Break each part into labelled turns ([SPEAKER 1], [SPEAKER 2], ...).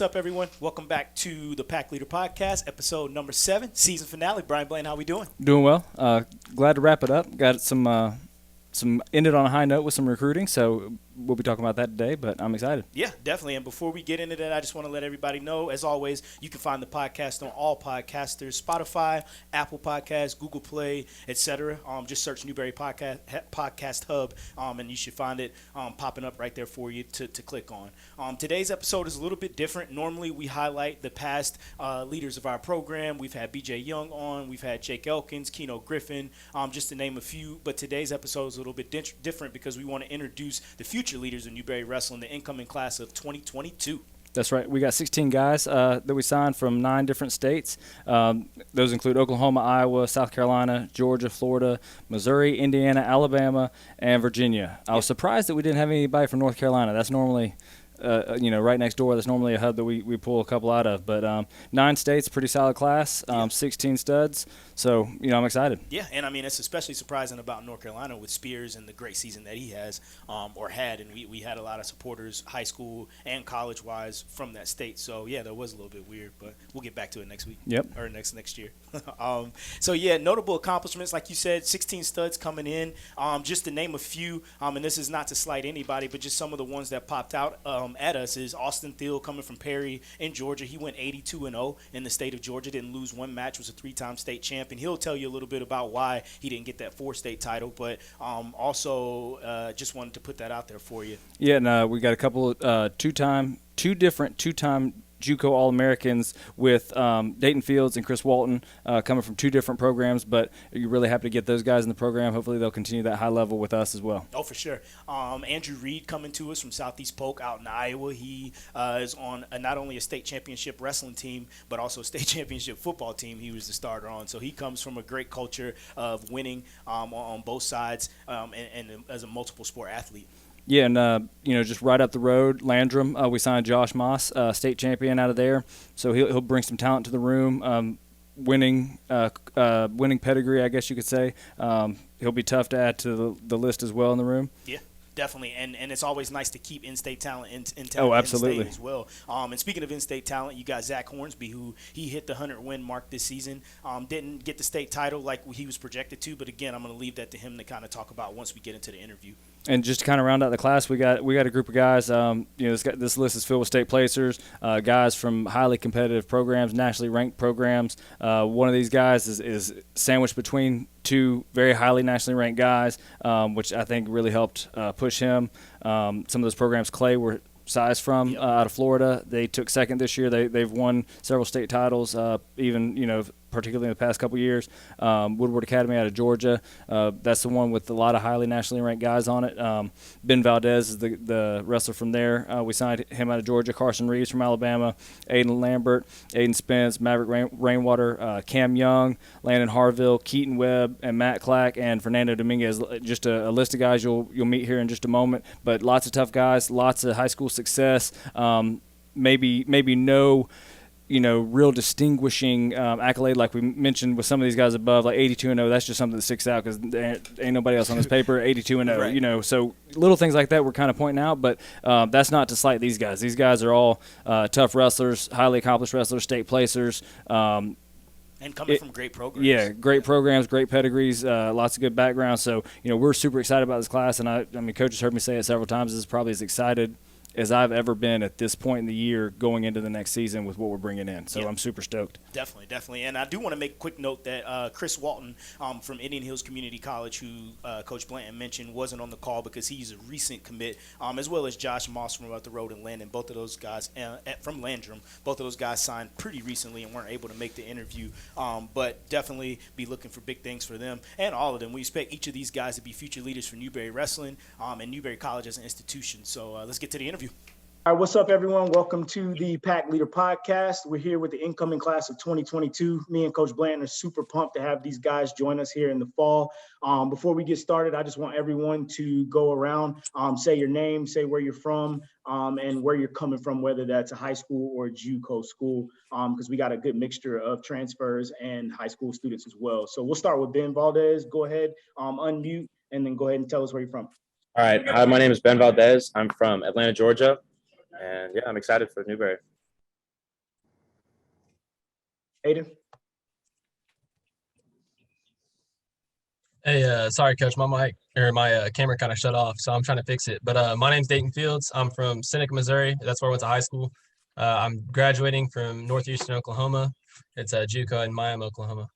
[SPEAKER 1] up, everyone? Welcome back to the Pack Leader Podcast, episode number 7, season finale. Brian Blaine, how we doing?
[SPEAKER 2] Doing well. Glad to wrap it up. Got some ended on a high note with some recruiting, so we'll be talking about that today, but I'm excited.
[SPEAKER 1] Yeah, definitely. And before we get into that, I just want to let everybody know, as always, you can find the podcast on all podcasters, Spotify, Apple Podcasts, Google Play, etc. Just search Newberry Podcast Hub, and you should find it popping up right there for you to click on. Today's episode is a little bit different. Normally, we highlight the past leaders of our program. We've had B.J. Young on. We've had Jake Elkins, Keno Griffin, just to name a few. But today's episode is a little bit different because we want to introduce the future leaders of Newberry Wrestling, the incoming class of 2022.
[SPEAKER 2] That's right. We got 16 guys that we signed from 9 different states. Those include Oklahoma, Iowa, South Carolina, Georgia, Florida, Missouri, Indiana, Alabama, and Virginia. I was surprised that we didn't have anybody from North Carolina. That's normally right next door. That's normally a hub that we pull a couple out of. But 9 states, pretty solid class, 16 studs. So, I'm excited.
[SPEAKER 1] Yeah, and I mean, it's especially surprising about North Carolina with Spears and the great season that he has or had. And we had a lot of supporters, high school and college-wise, from that state. So, yeah, that was a little bit weird, but we'll get back to it next week.
[SPEAKER 2] Yep.
[SPEAKER 1] Or next year. So, yeah, notable accomplishments, like you said, 16 studs coming in. Just to name a few, and this is not to slight anybody, but just some of the ones that popped out at us is Austin Thiel coming from Perry in Georgia. He went 82-0 in the state of Georgia, didn't lose one match, was a 3-time state champ. And he'll tell you a little bit about why he didn't get that 4-state title, but also just wanted to put that out there for you.
[SPEAKER 2] Yeah, and we got a couple of two-time JUCO All-Americans with Dayton Fields and Chris Walton coming from 2 different programs, but you're really happy to get those guys in the program. Hopefully they'll continue that high level with us as well.
[SPEAKER 1] Oh, for sure. Andrew Reed coming to us from Southeast Polk out in Iowa. He is on not only a state championship wrestling team, but also a state championship football team he was the starter on. So he comes from a great culture of winning on both sides and as a multiple sport athlete.
[SPEAKER 2] Yeah, and just right up the road, Landrum, we signed Josh Moss, state champion out of there. So he'll bring some talent to the room. Winning pedigree, I guess you could say. He'll be tough to add to the list as well in the room.
[SPEAKER 1] Yeah. Definitely, and it's always nice to keep in-state talent in
[SPEAKER 2] absolutely.
[SPEAKER 1] in-state as well. And speaking of in-state talent, you got Zach Hornsby, who he hit the 100-win mark this season. Didn't get the state title like he was projected to, but again, I'm going to leave that to him to kind of talk about once we get into the interview.
[SPEAKER 2] And just to kind of round out the class, we got a group of guys. This list is filled with state placers, guys from highly competitive programs, nationally ranked programs. One of these guys is sandwiched between 2 very highly nationally ranked guys, which I think really helped push him. Some of those programs Clay were sized from out of Florida. They took second this year. They've won several state titles, particularly in the past couple years. Woodward Academy out of Georgia. That's the one with a lot of highly nationally ranked guys on it. Ben Valdez is the wrestler from there. We signed him out of Georgia. Carson Reeves from Alabama. Aiden Lambert, Aiden Spence, Maverick Rainwater, Cam Young, Landon Harville, Keaton Webb, and Matt Clack, and Fernando Dominguez. Just a list of guys you'll meet here in just a moment. But lots of tough guys, lots of high school success. Maybe no real distinguishing accolade like we mentioned with some of these guys above, like 82-0. That's just something that sticks out because there ain't nobody else on this paper 82-0.
[SPEAKER 1] Right.
[SPEAKER 2] So little things like that we're kind of pointing out, but that's not to slight these guys. These guys are all tough wrestlers, highly accomplished wrestlers, state placers.
[SPEAKER 1] And coming from great programs.
[SPEAKER 2] Yeah, great programs, great pedigrees, lots of good backgrounds. So, we're super excited about this class, and I mean, Coach has heard me say it several times. This is probably as excited as I've ever been at this point in the year going into the next season with what we're bringing in. So I'm super stoked.
[SPEAKER 1] Definitely. And I do want to make a quick note that Chris Walton from Indian Hills Community College, who Coach Blanton mentioned, wasn't on the call because he's a recent commit, as well as Josh Moss from up the road in Landon. Both of those guys from Landrum, both of those guys signed pretty recently and weren't able to make the interview. But definitely be looking for big things for them and all of them. We expect each of these guys to be future leaders for Newberry Wrestling and Newberry College as an institution. So let's get to the interview. All right, what's up, everyone? Welcome to the Pack Leader Podcast. We're here with the incoming class of 2022. Me and Coach Blanton are super pumped to have these guys join us here in the fall. Before we get started, I just want everyone to go around, say your name, say where you're from, and where you're coming from, whether that's a high school or a JUCO school, because we got a good mixture of transfers and high school students as well. So we'll start with Ben Valdez. Go ahead, unmute, and then go ahead and tell us where you're from.
[SPEAKER 3] All right. Hi, my name is Ben Valdez. I'm from Atlanta, Georgia. And, yeah, I'm excited for Newberry. Aiden?
[SPEAKER 4] Hey, sorry, Coach. My mic or my camera kind of shut off, so I'm trying to fix it. But my name's Dayton Fields. I'm from Seneca, Missouri. That's where I went to high school. I'm graduating from Northeastern Oklahoma. It's JUCO in Miami, Oklahoma.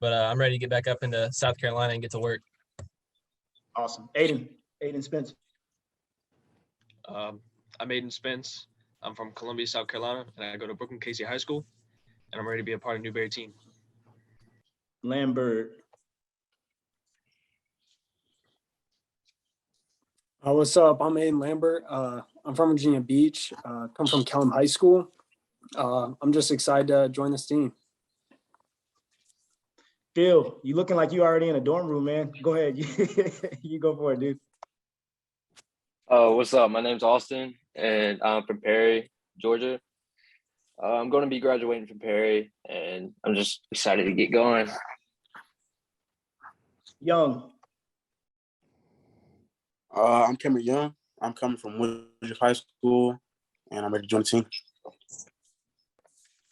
[SPEAKER 4] But I'm ready to get back up into South Carolina and get to work.
[SPEAKER 3] Awesome. Aiden Spence.
[SPEAKER 5] I'm Aiden Spence. I'm from Columbia, South Carolina, and I go to Brooklyn Casey High School, and I'm ready to be a part of Newberry team.
[SPEAKER 3] Lambert.
[SPEAKER 6] What's up? I'm Aiden Lambert. I'm from Virginia Beach. Come from Kellam High School. I'm just excited to join this team.
[SPEAKER 3] Phil, you looking like you already in a dorm room, man. Go ahead. You go for it, dude.
[SPEAKER 7] What's up? My name's Austin, and I'm from Perry, Georgia. I'm going to be graduating from Perry, and I'm just excited to get going.
[SPEAKER 3] Young.
[SPEAKER 8] I'm Cameron Young. I'm coming from Woodruff High School, and I'm ready to join the team.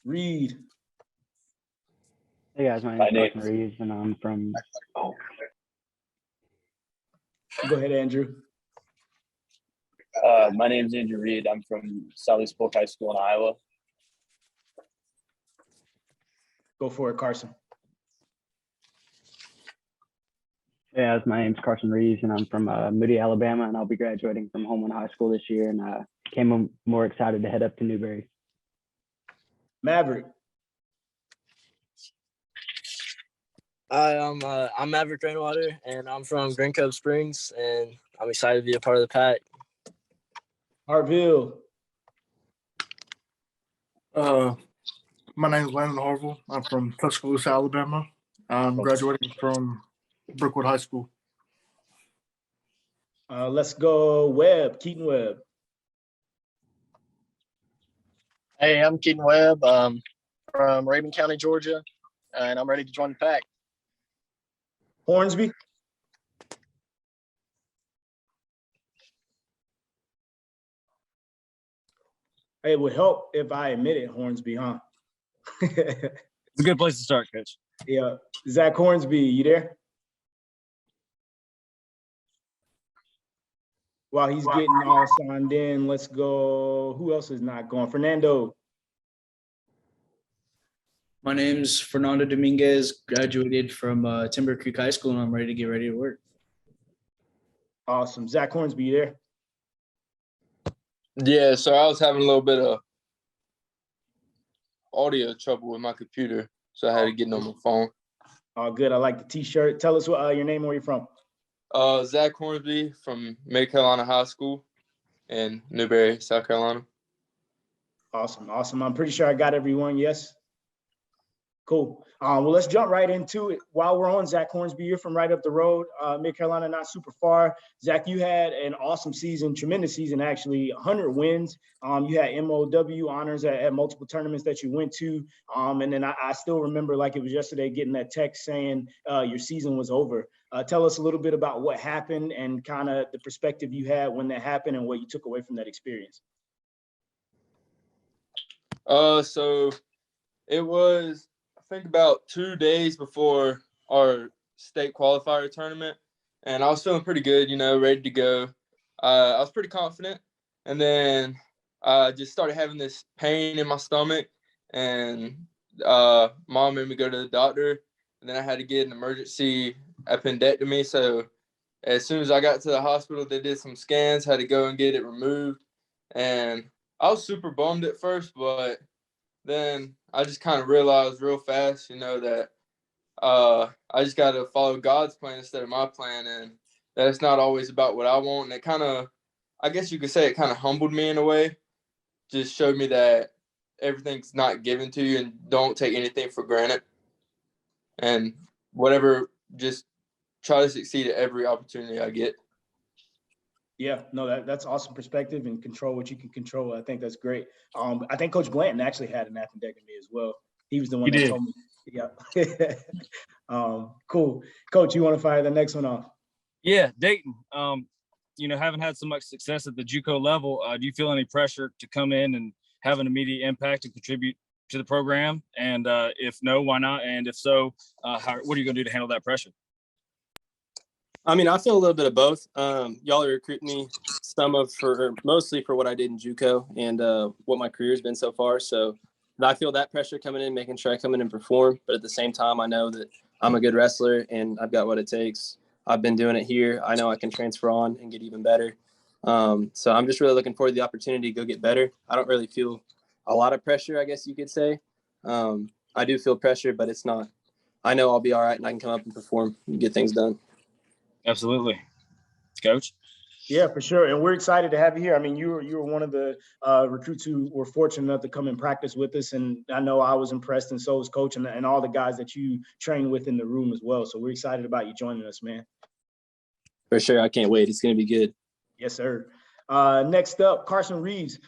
[SPEAKER 3] Reed.
[SPEAKER 9] Hey guys, my name is Carson Reeves, and I'm from.
[SPEAKER 3] Go ahead, Andrew.
[SPEAKER 7] My name's Andrew Reed. I'm from Southeast Polk High School in Iowa.
[SPEAKER 3] Go for it, Carson.
[SPEAKER 9] Hey guys, my name's Carson Reeves, and I'm from Moody, Alabama, and I'll be graduating from Homeland High School this year, and came more excited to head up to Newberry.
[SPEAKER 3] Maverick.
[SPEAKER 10] Hi, I'm Maverick Rainwater, and I'm from Green Cove Springs, and I'm excited to be a part of the pack.
[SPEAKER 3] Hartville.
[SPEAKER 11] My name is Landon Harville. I'm from Tuscaloosa, Alabama. I'm graduating from Brookwood High School.
[SPEAKER 3] Let's go Webb, Keaton Webb.
[SPEAKER 10] Hey, I'm Keaton Webb from Raven County, Georgia, and I'm ready to join the pack.
[SPEAKER 3] Hornsby. It would help if I admitted Hornsby, huh?
[SPEAKER 2] It's a good place to start, Coach.
[SPEAKER 3] Yeah. Zach Hornsby, you there? While he's getting all signed in, let's go. Who else is not going? Fernando.
[SPEAKER 12] My name's Fernando Dominguez, graduated from Timber Creek High School, and I'm ready to work.
[SPEAKER 3] Awesome. Zach Hornsby, you there?
[SPEAKER 13] Yeah, so I was having a little bit of audio trouble with my computer, so I had to get on my phone.
[SPEAKER 3] Oh, good. I like the t-shirt. Tell us what your name and where you're from.
[SPEAKER 13] Zach Hornsby from Mid Carolina High School in Newberry, South Carolina.
[SPEAKER 3] Awesome. Awesome. I'm pretty sure I got everyone. Yes. Cool. Well, let's jump right into it. While we're on, Zach Hornsby, you're from right up the road, Mid Carolina, not super far. Zach, you had an awesome season, tremendous season, actually, 100 wins. You had MOW honors at multiple tournaments that you went to. And then I still remember like it was yesterday getting that text saying your season was over. Tell us a little bit about what happened and kind of the perspective you had when that happened and what you took away from that experience.
[SPEAKER 13] So it was, I think, about 2 days before our state qualifier tournament, and I was feeling pretty good, ready to go. I was pretty confident, and then I just started having this pain in my stomach, and mom made me go to the doctor, and then I had to get an emergency appendectomy. So as soon as I got to the hospital, they did some scans, had to go and get it removed, and I was super bummed at first, but then I just kind of realized real fast, that I just got to follow God's plan instead of my plan, and that it's not always about what I want. And it kind of, I guess you could say it kind of humbled me in a way, just showed me that everything's not given to you and don't take anything for granted. And whatever, just try to succeed at every opportunity I get.
[SPEAKER 3] Yeah, no, that's awesome perspective and control what you can control. I think that's great. I think Coach Blanton actually had an appendectomy as well. He was the one that told me. Yeah. Cool. Coach, you want to fire the next one off?
[SPEAKER 2] Yeah, Dayton. Haven't had so much success at the JUCO level. Do you feel any pressure to come in and have an immediate impact and contribute to the program? And if no, why not? And if so, what are you going to do to handle that pressure?
[SPEAKER 4] I mean, I feel a little bit of both. Y'all are recruiting me mostly for what I did in JUCO and what my career has been so far. So I feel that pressure coming in, making sure I come in and perform. But at the same time, I know that I'm a good wrestler and I've got what it takes. I've been doing it here. I know I can transfer on and get even better. So I'm just really looking forward to the opportunity to go get better. I don't really feel a lot of pressure, I guess you could say. I do feel pressure, but it's not. I know I'll be all right and I can come up and perform and get things done.
[SPEAKER 2] Absolutely. Coach?
[SPEAKER 3] Yeah, for sure. And we're excited to have you here. I mean, you were one of the recruits who were fortunate enough to come and practice with us. And I know I was impressed, and so was Coach and all the guys that you train with in the room as well. So we're excited about you joining us, man.
[SPEAKER 4] For sure. I can't wait. It's going to be good.
[SPEAKER 3] Yes, sir. Next up, Carson Reeves.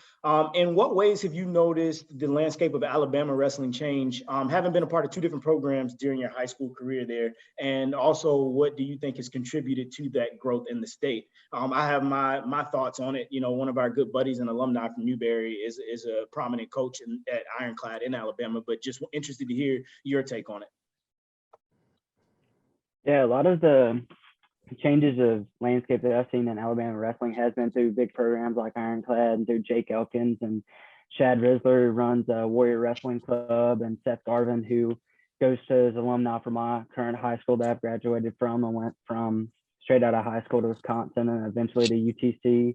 [SPEAKER 3] In what ways have you noticed the landscape of Alabama wrestling change, having been a part of two different programs during your high school career there? And also, what do you think has contributed to that growth in the state? I have my thoughts on it. You know, one of our good buddies and alumni from Newberry is a prominent coach at Ironclad in Alabama, but just interested to hear your take on it.
[SPEAKER 9] Yeah, a lot of the changes of landscape that I've seen in Alabama wrestling has been through big programs like Ironclad and through Jake Elkins and Chad Risler, who runs Warrior Wrestling Club, and Seth Garvin, who goes to his alumni from my current high school that I've graduated from and went from straight out of high school to Wisconsin and eventually to UTC.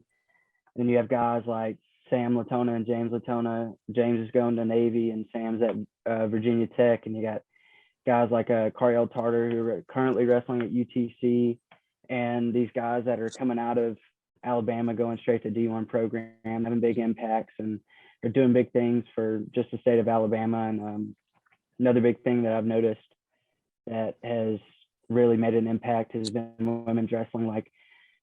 [SPEAKER 9] And you have guys like Sam Latona and James Latona. James is going to Navy and Sam's at Virginia Tech. And you got guys like Cariel Tarter, who are currently wrestling at UTC. And these guys that are coming out of Alabama, going straight to D1 program, having big impacts, and they're doing big things for just the state of Alabama. And another big thing that I've noticed that has really made an impact has been women's wrestling. Like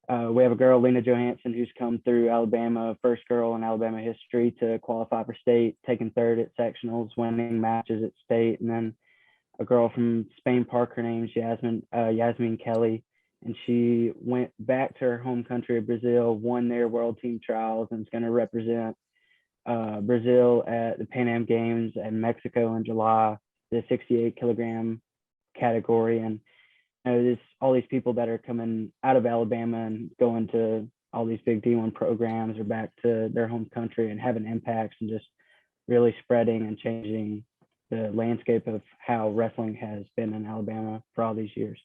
[SPEAKER 9] we have a girl, Lena Johansson, who's come through Alabama, first girl in Alabama history to qualify for state, taking third at sectionals, winning matches at state. And then a girl from Spain Park, her name's Yasmin Kelly. And she went back to her home country of Brazil, won their world team trials, and is going to represent Brazil at the Pan Am Games in Mexico in July, the 68 kilogram category. And there's all these people that are coming out of Alabama and going to all these big D1 programs or back to their home country and having impacts and just really spreading and changing the landscape of how wrestling has been in Alabama for all these years.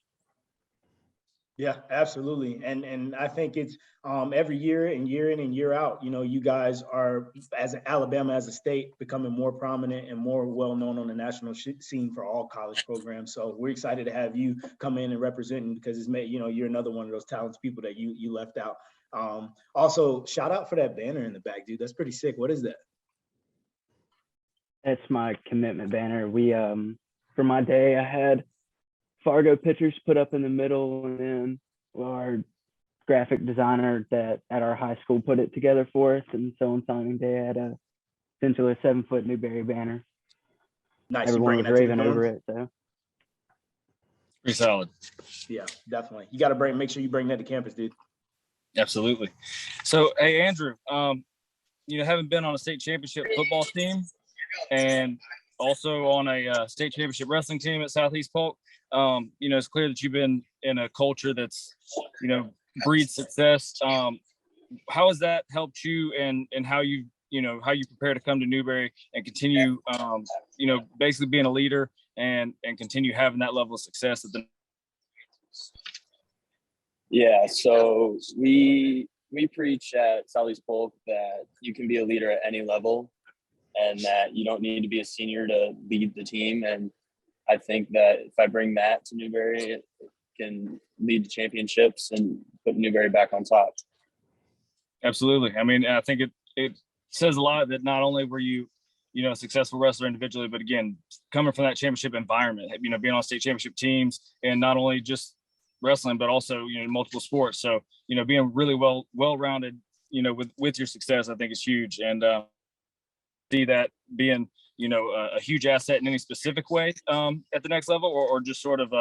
[SPEAKER 3] Yeah, absolutely. And I think it's every year and year in and year out, you know, you guys are, as Alabama as a state, becoming more prominent and more well-known on the national scene for all college programs. So we're excited to have you come in and represent, because it's made, you know, you're another one of those talented people that you left out. Also, shout out for that banner in the back, dude. That's pretty sick. What is that?
[SPEAKER 9] That's my commitment banner. We, for my day, I had Fargo pictures put up in the middle, and then our graphic designer that at our high school put it together for us. And so on signing day, I had essentially a 7-foot Newberry banner.
[SPEAKER 3] Nice.
[SPEAKER 9] Everyone was raving over it. So
[SPEAKER 2] pretty solid.
[SPEAKER 3] Yeah, definitely. You got to make sure you bring that to campus, dude.
[SPEAKER 2] Absolutely. So, hey, Andrew, you know, having been on a state championship football team and also on a state championship wrestling team at Southeast Polk, you know, it's clear that you've been in a culture that's, you know, breeds success. How has that helped you and how you prepare to come to Newberry and continue, you know, basically being a leader and continue having that level of success at the.
[SPEAKER 14] Yeah, so we preach at Southeast Polk that you can be a leader at any level and that you don't need to be a senior to lead the team. And I think that if I bring that to Newberry, it can lead to championships and put Newberry back on top.
[SPEAKER 2] Absolutely. I mean, I think it says a lot that not only were you, you know, a successful wrestler individually, but again, coming from that championship environment, you know, being on state championship teams and not only just wrestling, but also, you know, multiple sports. So, you know, being really well-rounded, you know, with your success, I think is huge. And see that being, you know, a huge asset in any specific way at the next level, or just sort of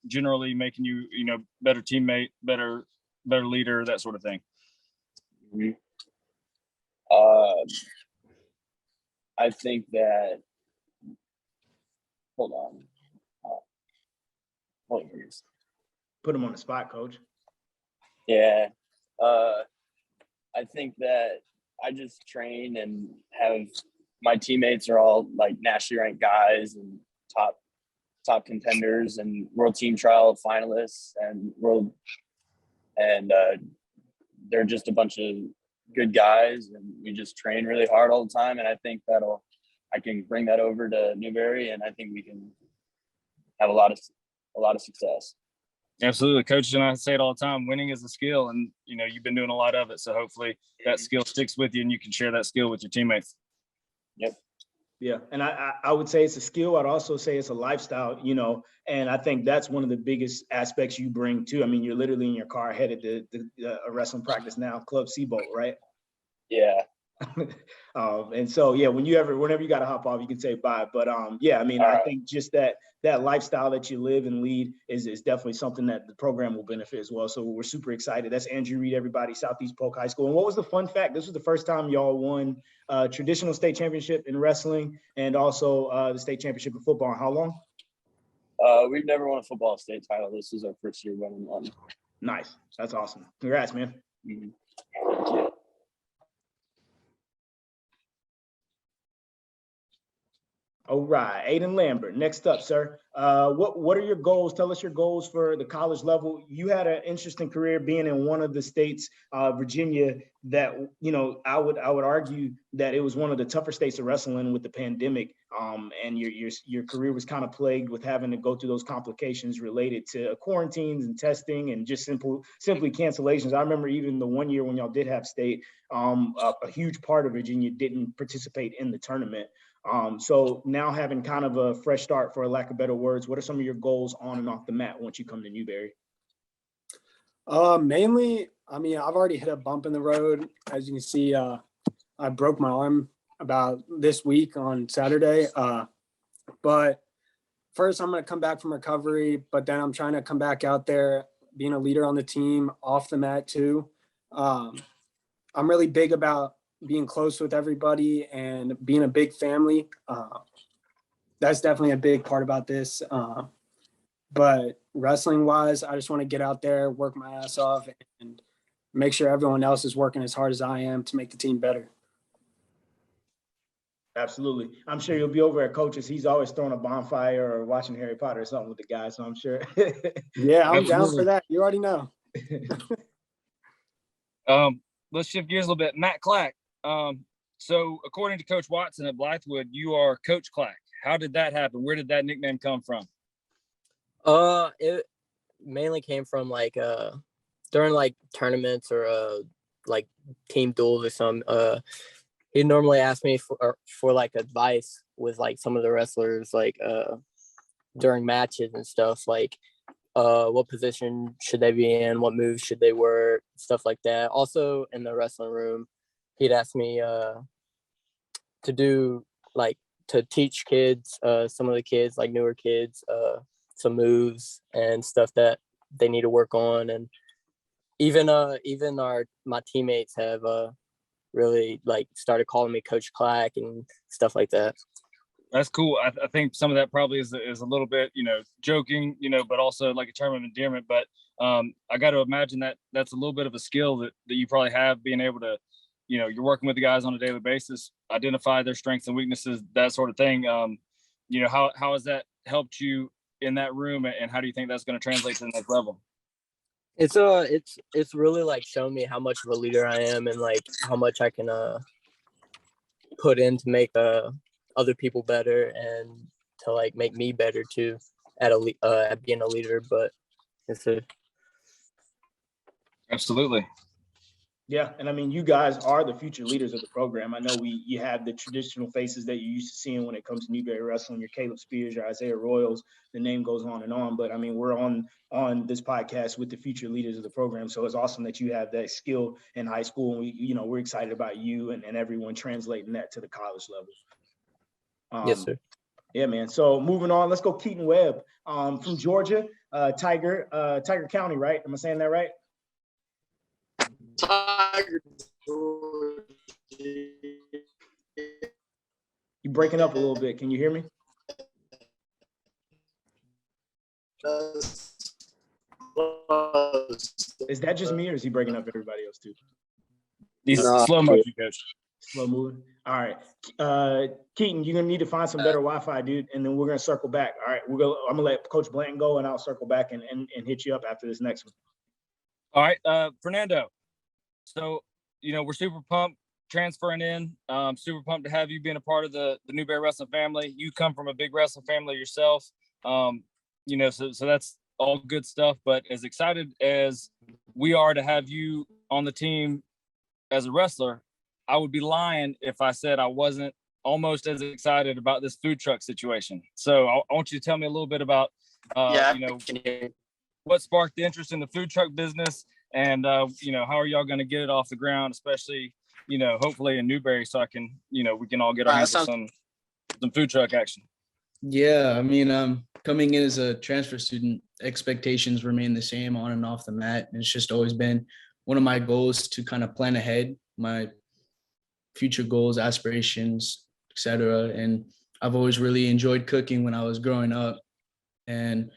[SPEAKER 2] generally making you, you know, better teammate, better leader, that sort of thing.
[SPEAKER 14] I think that hold on. Hold on, please.
[SPEAKER 3] Put him on the spot, coach.
[SPEAKER 14] Yeah. I think that I just train and have my teammates are all like nationally ranked guys and top contenders and world team trial finalists and they're just a bunch of good guys and we just train really hard all the time. And I think I can bring that over to Newberry and I think we can have a lot of success.
[SPEAKER 2] Absolutely. Coaches and I say it all the time, winning is a skill and, you've been doing a lot of it. So hopefully that skill sticks with you and you can share that skill with your teammates.
[SPEAKER 14] Yep.
[SPEAKER 3] Yeah. And I would say it's a skill. I'd also say it's a lifestyle, and I think that's one of the biggest aspects you bring too. I mean, you're literally in your car headed to a wrestling practice now, Club Seabolt, right?
[SPEAKER 14] Yeah.
[SPEAKER 3] And so, yeah, whenever you got to hop off, you can say bye. But yeah, I mean, I think just that lifestyle that you live and lead is definitely something that the program will benefit as well. So we're super excited. That's Andrew Reed, everybody, Southeast Polk High School. And what was the fun fact? This was the first time y'all won traditional state championship in wrestling and also the state championship in football. How long?
[SPEAKER 14] We've never won a football state title. This is our first year winning one.
[SPEAKER 3] Nice. That's awesome. Congrats, man.
[SPEAKER 14] Mm-hmm.
[SPEAKER 3] All right, Aiden Lambert, next up, sir. What are your goals? Tell us your goals for the college level. You had an interesting career being in one of the states, Virginia, that, I would argue that it was one of the tougher states to wrestle in with the pandemic. And your career was kind of plagued with having to go through those complications related to quarantines and testing and just simply cancellations. I remember even the one year when y'all did have state, a huge part of Virginia didn't participate in the tournament. So now having kind of a fresh start, for lack of better words, what are some of your goals on and off the mat once you come to Newberry?
[SPEAKER 6] Mainly, I mean, I've already hit a bump in the road. As you can see, I broke my arm about this week on Saturday. But first I'm going to come back from recovery, but then I'm trying to come back out there, being a leader on the team, off the mat too. I'm really big about being close with everybody and being a big family. That's definitely a big part about this. But wrestling wise, I just want to get out there, work my ass off and make sure everyone else is working as hard as I am to make the team better.
[SPEAKER 3] Absolutely. I'm sure you'll be over at Coach's. He's always throwing a bonfire or watching Harry Potter or something with the guys. So I'm sure.
[SPEAKER 6] Yeah, I'm down for that. You already know.
[SPEAKER 2] Let's shift gears a little bit. Matt Clack. So according to Coach Watson at Blythewood, you are Coach Clack. How did that happen? Where did that nickname come from?
[SPEAKER 10] It mainly came from during tournaments or like team duels or some. He'd normally ask me for advice with some of the wrestlers during matches and stuff, what position should they be in, what moves should they work, stuff like that. Also in the wrestling room, he'd ask me to do to teach kids, some of the kids, newer kids, some moves and stuff that they need to work on. And even my teammates have really started calling me Coach Clack and stuff like that.
[SPEAKER 2] That's cool. I think some of that probably is a little bit, joking, but also like a term of endearment. But I got to imagine that that's a little bit of a skill that you probably have, being able to, you're working with the guys on a daily basis, identify their strengths and weaknesses, that sort of thing. How has that helped you in that room, and how do you think that's going to translate to the next level?
[SPEAKER 10] It's really shown me how much of a leader I am and how much I can put in to make other people better and to make me better too at being a leader. But
[SPEAKER 2] absolutely.
[SPEAKER 3] Yeah, and I mean, you guys are the future leaders of the program. I know you have the traditional faces that you're used to seeing when it comes to Newberry wrestling. Your Caleb Spears, your Isaiah Royals. The name goes on and on. But I mean, we're on this podcast with the future leaders of the program, so it's awesome that you have that skill in high school. And we're excited about you and everyone translating that to the college level.
[SPEAKER 10] Yes, sir.
[SPEAKER 3] Yeah, man. So moving on, let's go Keaton Webb from Georgia, Tiger County, right? Am I saying that right?
[SPEAKER 15] Tiger.
[SPEAKER 3] You're breaking up a little bit. Can you hear me? Is that just me or is he breaking up everybody else too?
[SPEAKER 2] These
[SPEAKER 14] Nah,
[SPEAKER 2] slow motion, coach.
[SPEAKER 3] Slow moving. All right. Keaton, you're gonna need to find some better Wi-Fi, dude, and then we're gonna circle back. All right, I'm gonna let Coach Blanton go and I'll circle back and hit you up after this next one.
[SPEAKER 2] All right, Fernando. So, we're super pumped transferring in. Super pumped to have you being a part of the Newberry Wrestling family. You come from a big wrestling family yourself. So that's all good stuff. But as excited as we are to have you on the team as a wrestler, I would be lying if I said I wasn't almost as excited about this food truck situation. So I want you to tell me a little bit about, what sparked the interest in the food truck business, and how are y'all going to get it off the ground, especially hopefully in Newberry, so we can all get our hands on some food truck action.
[SPEAKER 12] Yeah, I mean, coming in as a transfer student, expectations remain the same on and off the mat. And it's just always been one of my goals to kind of plan ahead, my future goals, aspirations, etc. And I've always really enjoyed cooking when I was growing up. And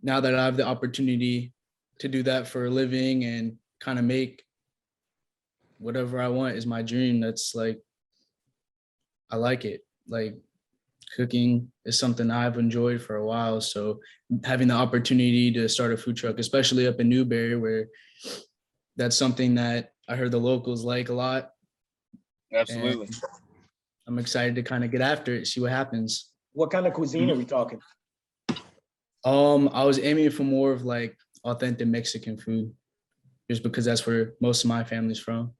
[SPEAKER 12] now that I have the opportunity to do that for a living and kind of make whatever I want is my dream, that's like, I like it. Like, cooking is something I've enjoyed for a while. So having the opportunity to start a food truck, especially up in Newberry, where that's something that I heard the locals like a lot.
[SPEAKER 2] Absolutely.
[SPEAKER 12] And I'm excited to kind of get after it, see what happens.
[SPEAKER 3] What kind of cuisine are we talking?
[SPEAKER 12] I was aiming for more of like authentic Mexican food, just because that's where most of my family's from.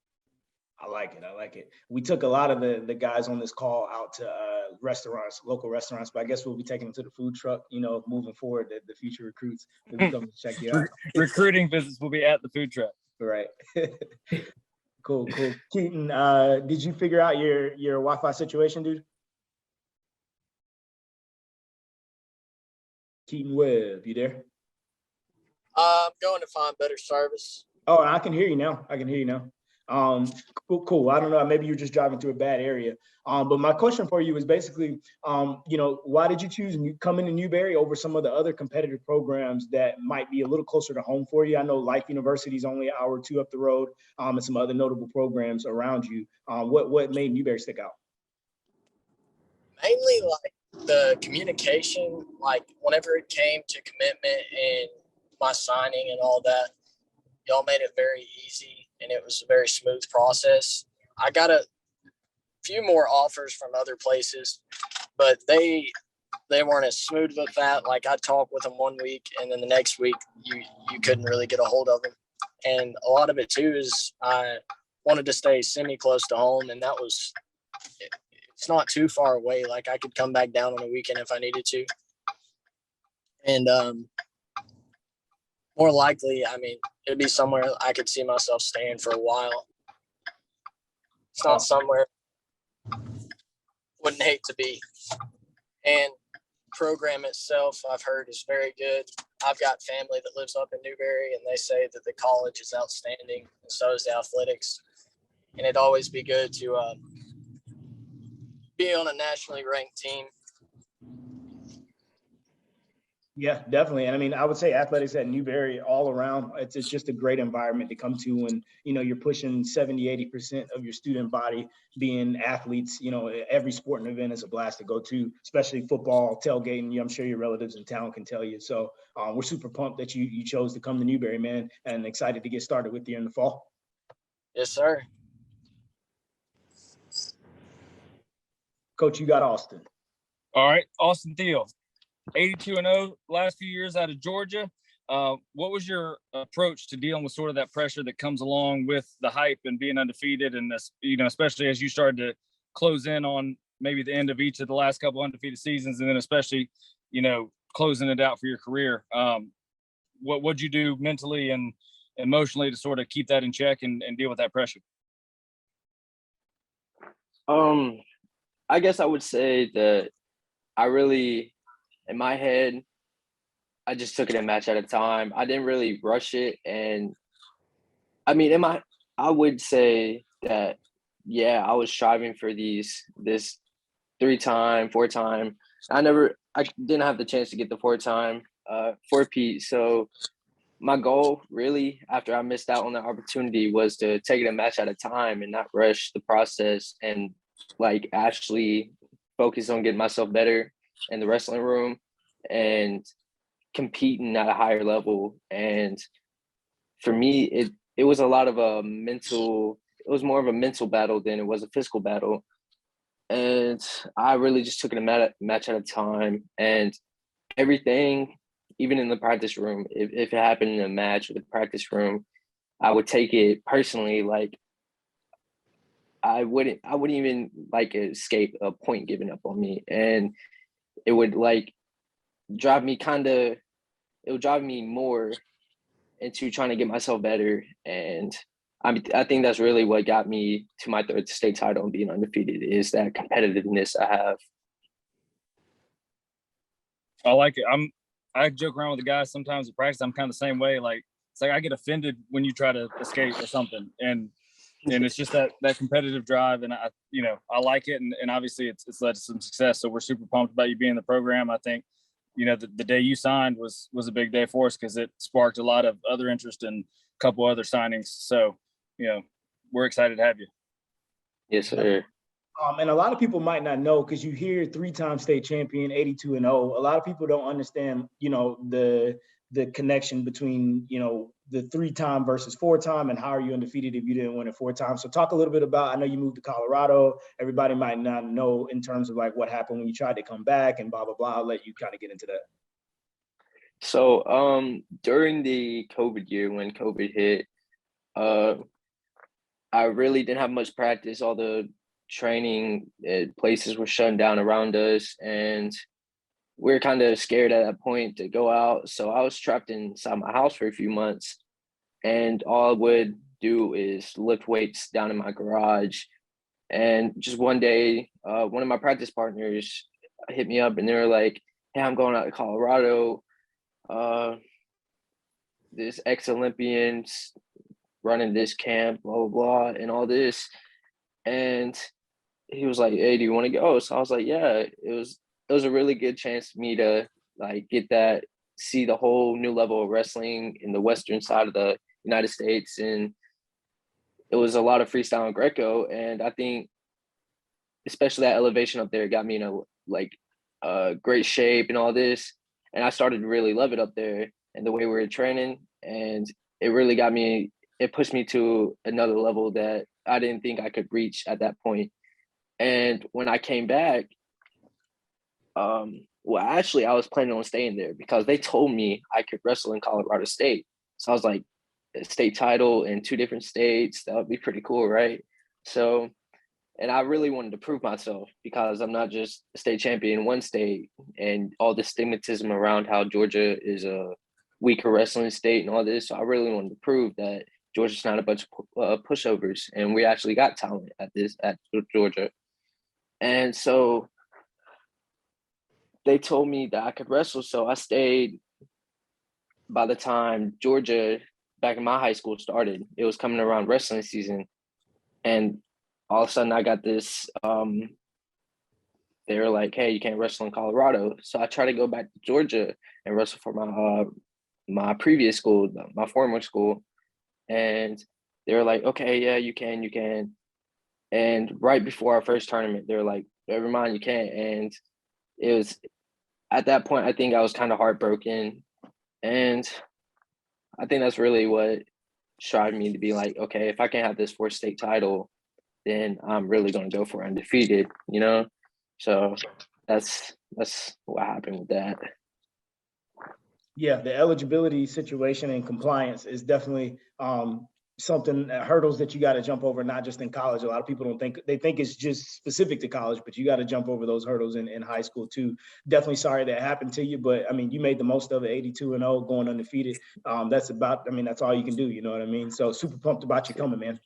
[SPEAKER 3] I like it. We took a lot of the guys on this call out to restaurants, local restaurants, but I guess we'll be taking them to the food truck, moving forward, the future recruits will be coming to check you out.
[SPEAKER 2] Recruiting visits will be at the food truck.
[SPEAKER 3] Right. Cool. Keaton, did you figure out your Wi-Fi situation, dude? Keaton Webb, you there?
[SPEAKER 10] I'm going to find better service.
[SPEAKER 3] Oh, I can hear you now. Cool. I don't know. Maybe you're just driving through a bad area. But my question for you is basically, why did you choose coming to Newberry over some of the other competitive programs that might be a little closer to home for you? I know Life University is only an hour or two up the road, and some other notable programs around you. What made Newberry stick out?
[SPEAKER 10] Mainly like the communication, like whenever it came to commitment and my signing and all that, y'all made it very easy and it was a very smooth process. I got a few more offers from other places, but they weren't as smooth with that. Like I talked with them one week and then the next week you couldn't really get a hold of them. And a lot of it too is I wanted to stay semi-close to home, and that was, it's not too far away. Like I could come back down on a weekend if I needed to. And more likely, I mean, it'd be somewhere I could see myself staying for a while. It's not somewhere I wouldn't hate to be. And program itself, I've heard, is very good. I've got family that lives up in Newberry, and they say that the college is outstanding, and so is the athletics. And it'd always be good to be on a nationally ranked team.
[SPEAKER 3] Yeah, definitely. And I mean, I would say athletics at Newberry all around, it's just a great environment to come to when, you're pushing 70-80% of your student body being athletes. Every sporting event is a blast to go to, especially football, tailgating. I'm sure your relatives in town can tell you. So we're super pumped that you chose to come to Newberry, man, and excited to get started with you in the fall.
[SPEAKER 10] Yes, sir.
[SPEAKER 3] Coach, you got Austin.
[SPEAKER 2] All right, Austin Thiel. 82-0 last few years out of Georgia. What was your approach to dealing with sort of that pressure that comes along with the hype and being undefeated, and this, especially as you started to close in on maybe the end of each of the last couple undefeated seasons, and then especially, closing it out for your career? What'd you do mentally and emotionally to sort of keep that in check and deal with that pressure?
[SPEAKER 7] I guess I would say that I really, in my head, I just took it a match at a time. I didn't really rush it. And I mean, I would say that, yeah, I was striving for this 3-time, 4-time. I didn't have the chance to get the 4-time. 4P. So my goal really after I missed out on the opportunity was to take it a match at a time and not rush the process and like actually focus on getting myself better in the wrestling room and competing at a higher level. And for me, it was a lot of it was more of a mental battle than it was a physical battle. And I really just took it a match at a time, and everything, even in the practice room, if it happened in a match or the practice room, I would take it personally. Like I wouldn't even like escape a point given up on me. And it would like drive me it would drive me more into trying to get myself better. And I think that's really what got me to my third state title and being undefeated is that competitiveness I have.
[SPEAKER 2] I like it. I joke around with the guys sometimes at practice. I'm kind of the same way. Like it's like I get offended when you try to escape or something, and it's just that competitive drive, and I like it, and obviously it's led to some success. So we're super pumped about you being in the program. I think the day you signed was a big day for us because it sparked a lot of other interest and a couple other signings. So we're excited to have you.
[SPEAKER 7] Yes, sir.
[SPEAKER 3] And a lot of people might not know because you hear 3-time state champion, 82-0. A lot of people don't understand, the connection between, the 3-time versus 4-time and how are you undefeated if you didn't win it 4 times. So talk a little bit about, I know you moved to Colorado. Everybody might not know in terms of like what happened when you tried to come back and blah, blah, blah. I'll let you kind of get into that.
[SPEAKER 7] So during the COVID year when COVID hit, I really didn't have much practice. All the training places were shutting down around us, and we were kind of scared at that point to go out. So I was trapped inside my house for a few months, and all I would do is lift weights down in my garage. And just one day, one of my practice partners hit me up and they were like, "Hey, I'm going out to Colorado. This ex-Olympians running this camp, blah, blah, blah, and all this." And he was like, "Hey, do you want to go?" So I was like, yeah. It was a really good chance for me to like see the whole new level of wrestling in the western side of the United States. And it was a lot of freestyle and Greco. And I think especially that elevation up there got me in a great shape and all this. And I started to really love it up there and the way we were training. And it really it pushed me to another level that I didn't think I could reach at that point. And when I came back, actually I was planning on staying there because they told me I could wrestle in Colorado State. So I was like, a state title in 2 different states, that would be pretty cool, right? So, and I really wanted to prove myself because I'm not just a state champion in one state and all the stigmatism around how Georgia is a weaker wrestling state and all this. So I really wanted to prove that Georgia's not a bunch of pushovers, and we actually got talent at Georgia. And so they told me that I could wrestle, so I stayed. By the time Georgia, back in my high school, started, it was coming around wrestling season, and all of a sudden I got this. They were like, "Hey, you can't wrestle in Colorado." So I tried to go back to Georgia and wrestle for my previous school, my former school. And they were like, "Okay, yeah, you can. And right before our first tournament, they were like, "Never mind, you can't." And it was at that point, I think I was kind of heartbroken. And I think that's really what strived me to be like, okay, if I can't have this 4th state title, then I'm really going to go for undefeated, So that's what happened with that.
[SPEAKER 3] Yeah, the eligibility situation and compliance is definitely something, hurdles that you got to jump over, not just in college. A lot of people think it's just specific to college, but you got to jump over those hurdles in high school too. Definitely sorry that happened to you, but I mean, you made the most of it, 82-0, going undefeated. That's all you can do, you know what I mean? So super pumped about you coming, man.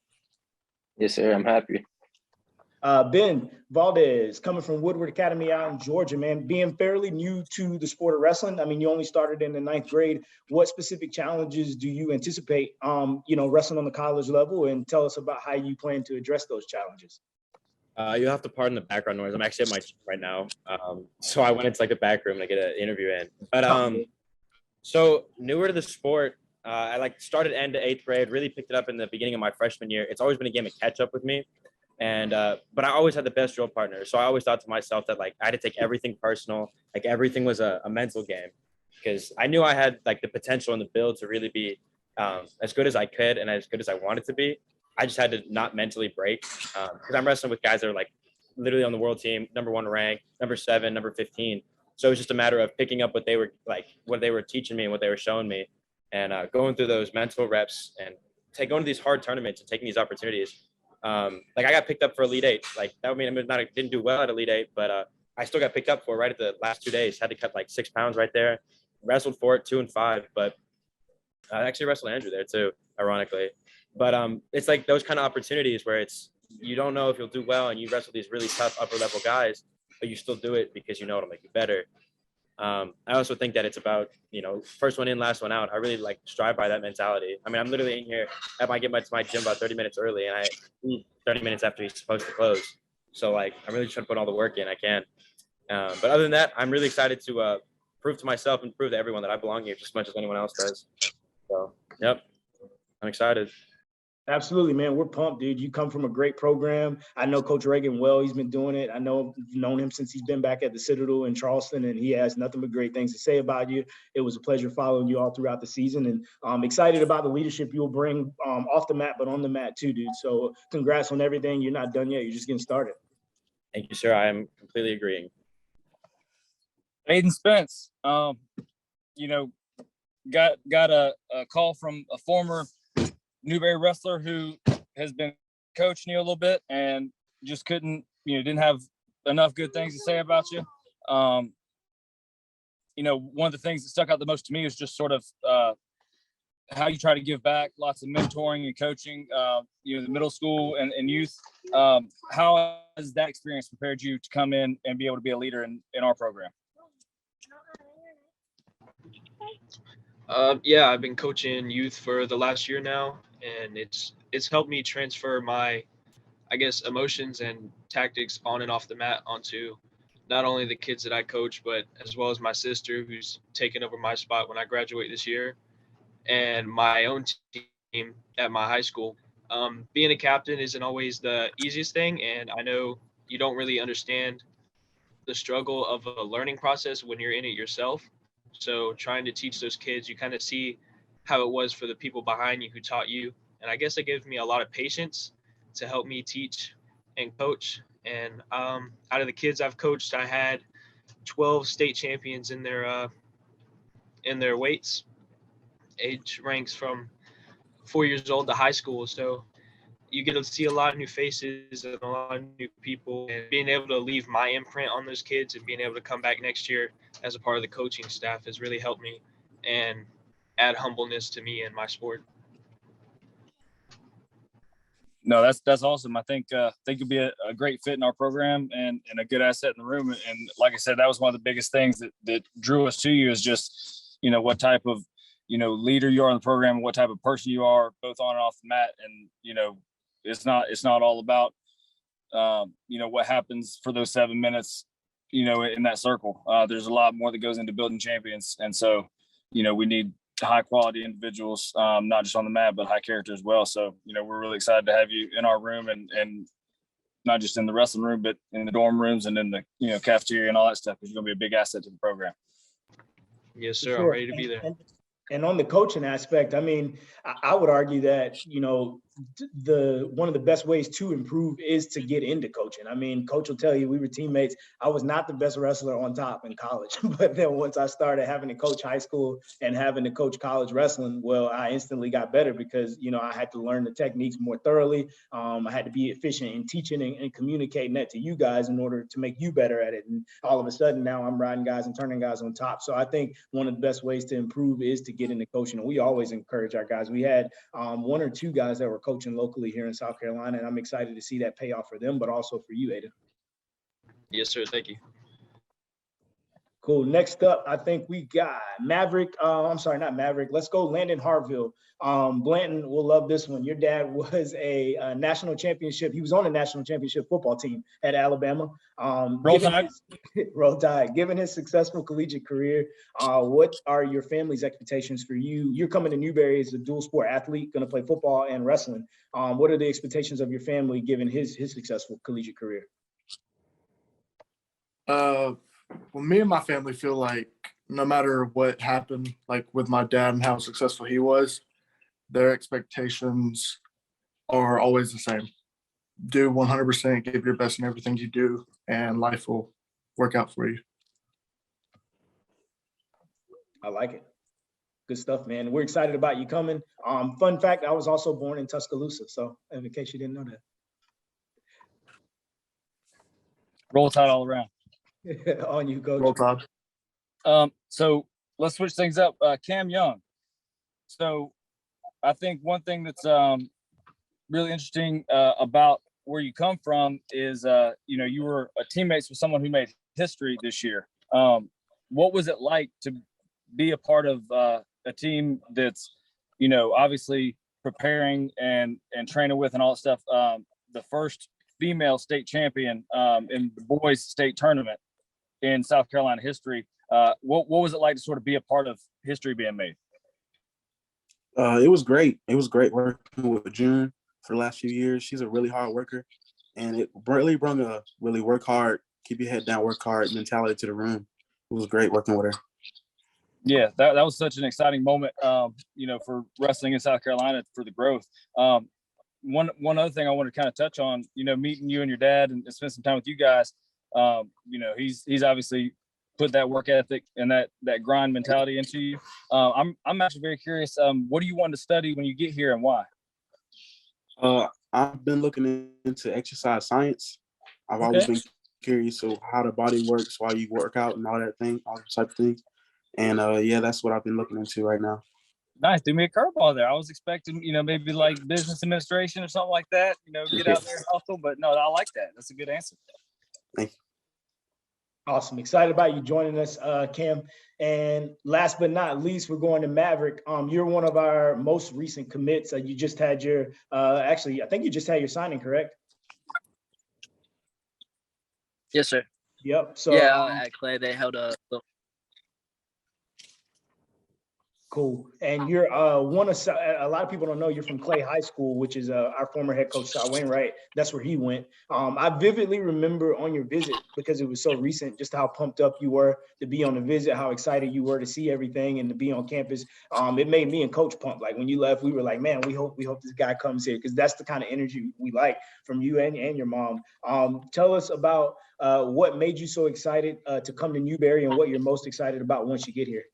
[SPEAKER 7] Yes, sir, I'm happy.
[SPEAKER 3] Ben Valdez, coming from Woodward Academy out in Georgia, man, being fairly new to the sport of wrestling. I mean, you only started in the 9th grade. What specific challenges do you anticipate, wrestling on the college level, and tell us about how you plan to address those challenges?
[SPEAKER 15] You'll have to pardon the background noise. I'm actually at my gym right now. So I went into like the back room to get an interview in. But So newer to the sport, I like started end to eighth grade, really picked it up in the beginning of my freshman year. It's always been a game of catch up with me. And but I always had the best drill partner. So I always thought to myself that like I had to take everything personal, like everything was a mental game, because I knew I had like the potential and the build to really be as good as I could and as good as I wanted to be. I just had to not mentally break, because I'm wrestling with guys that are like literally on the world team, #1 rank, number 7, number 15. So it was just a matter of picking up what they were like, what they were teaching me and what they were showing me, and going through those mental reps and going to these hard tournaments and taking these opportunities. Like I got picked up for Elite Eight. Like that would mean I didn't do well at Elite Eight, but I still got picked up for it right at the last 2 days. Had to cut like 6 pounds right there. Wrestled for it 2 and 5, but I actually wrestled Andrew there too, ironically. But it's like those kind of opportunities where it's you don't know if you'll do well, and you wrestle these really tough upper level guys, but you still do it because you know it'll make you better. I also think that it's about, first one in, last one out. I really like strive by that mentality. I mean, I'm literally in here. I might get to my gym about 30 minutes early, and I eat 30 minutes after he's supposed to close. So like, I'm really trying to put all the work in I can. But other than that, I'm really excited to prove to myself and prove to everyone that I belong here just as much as anyone else does. So, yep, I'm excited.
[SPEAKER 3] Absolutely, man. We're pumped, dude. You come from a great program. I know Coach Reagan well. He's been doing it. I know I've known him since he's been back at the Citadel in Charleston, and he has nothing but great things to say about you. It was a pleasure following you all throughout the season, and I'm excited about the leadership you'll bring off the mat, but on the mat too, dude. So congrats on everything. You're not done yet. You're just getting started.
[SPEAKER 15] Thank you, sir. I am completely agreeing.
[SPEAKER 2] Aiden Spence, got a call from a former Newberry wrestler who has been coaching you a little bit and just didn't have enough good things to say about you. One of the things that stuck out the most to me is just sort of how you try to give back, lots of mentoring and coaching, the middle school and youth. How has that experience prepared you to come in and be able to be a leader in our program?
[SPEAKER 5] Yeah, I've been coaching youth for the last year now, and it's helped me transfer my, I guess, emotions and tactics on and off the mat onto not only the kids that I coach, but as well as my sister, who's taken over my spot when I graduate this year, and my own team at my high school. Being a captain isn't always the easiest thing, and I know you don't really understand the struggle of a learning process when you're in it yourself. So trying to teach those kids, you kind of see how it was for the people behind you who taught you. And I guess it gives me a lot of patience to help me teach and coach. And out of the kids I've coached, I had 12 state champions in their weights. Age ranks from 4 years old to high school. So you get to see a lot of new faces and a lot of new people, and being able to leave my imprint on those kids and being able to come back next year as a part of the coaching staff has really helped me and add humbleness to me and my sport.
[SPEAKER 2] No, that's awesome. I think you'll be a great fit in our program and a good asset in the room. And like I said, that was one of the biggest things that drew us to you is just, what type of, leader you are in the program and what type of person you are both on and off the mat. And, it's not all about, what happens for those 7 minutes, in that circle. There's a lot more that goes into building champions. And so, we need high quality individuals, not just on the mat, but high character as well. So, we're really excited to have you in our room and not just in the wrestling room, but in the dorm rooms and in the, cafeteria and all that stuff, because you're going to be a big asset to the program.
[SPEAKER 5] Yes, sir.
[SPEAKER 3] Sure.
[SPEAKER 5] I'm ready to be there.
[SPEAKER 3] And on the coaching aspect, I mean, I would argue that, one of the best ways to improve is to get into coaching. I mean, coach will tell you we were teammates. I was not the best wrestler on top in college, but then once I started having to coach high school and having to coach college wrestling, well, I instantly got better because, I had to learn the techniques more thoroughly. I had to be efficient in teaching and communicating that to you guys in order to make you better at it. And all of a sudden now I'm riding guys and turning guys on top. So I think one of the best ways to improve is to get into coaching. And we always encourage our guys. We had 1 or 2 guys that were coaching locally here in South Carolina, and I'm excited to see that pay off for them, but also for you, Aiden.
[SPEAKER 5] Yes, sir. Thank you.
[SPEAKER 3] Cool. Cool. Next up, I think we got Maverick. I'm sorry, not Maverick. Let's go Landon Harville. Blanton will love this one. Your dad was a national championship. He was on the national championship football team at Alabama.
[SPEAKER 2] Roll Tide.
[SPEAKER 3] Roll Tide. Given his successful collegiate career, what are your family's expectations for you? You're coming to Newberry as a dual sport athlete, going to play football and wrestling. What are the expectations of your family given his successful collegiate career?
[SPEAKER 11] Well, me and my family feel like no matter what happened, like with my dad and how successful he was, their expectations are always the same. Do 100%, give your best in everything you do, and life will work out for you.
[SPEAKER 3] I like it. Good stuff, man. We're excited about you coming. Fun fact, I was also born in Tuscaloosa, so in case you didn't know
[SPEAKER 2] Roll Tide all around.
[SPEAKER 3] that. On you, Coach.
[SPEAKER 11] Roll Tide.
[SPEAKER 2] So let's switch things up. Cam Young. So I think one thing that's really interesting about where you come from is, you were teammates with someone who made history this year. What was it like to be a part of a team that's, obviously preparing and training with and all that stuff? The first female state champion in the boys state tournament in South Carolina history. What was it like to sort of be a part of history being made?
[SPEAKER 8] It was great. It was great working with June for the last few years. She's a really hard worker, and it really brought a really work hard, keep your head down, work hard mentality to the room. It was great working with her.
[SPEAKER 2] Yeah, that was such an exciting moment, for wrestling in South Carolina for the growth. One other thing I want to kind of touch on, meeting you and your dad and spend some time with you guys. He's obviously put that work ethic and that grind mentality into you. I'm actually very curious. What do you want to study when you get here, and why?
[SPEAKER 8] I've been looking into exercise science. I've always been curious of how the body works while you work out and all that type of things. And that's what I've been looking into right now.
[SPEAKER 2] Nice. Do me a curveball there. I was expecting, maybe like business administration or something like that. Get out there and hustle. But no, I like that. That's a good answer.
[SPEAKER 8] Thank you.
[SPEAKER 3] Awesome. Excited about you joining us, Cam. And last but not least, we're going to Maverick. You're one of our most recent commits. You just had your, I think you just had your signing, correct?
[SPEAKER 10] Yes, sir.
[SPEAKER 3] Yep. So
[SPEAKER 10] at Clay, they held a
[SPEAKER 3] Cool. And you're a lot of people don't know you're from Clay High School, which is our former head coach, Cy Wainwright. That's where he went. I vividly remember on your visit, because it was so recent, just how pumped up you were to be on the visit, how excited you were to see everything and to be on campus. It made me and Coach pump. Like when you left, we were like, man, we hope this guy comes here, because that's the kind of energy we like from you and your mom. Tell us about what made you so excited to come to Newberry, and what you're most excited about once you get here.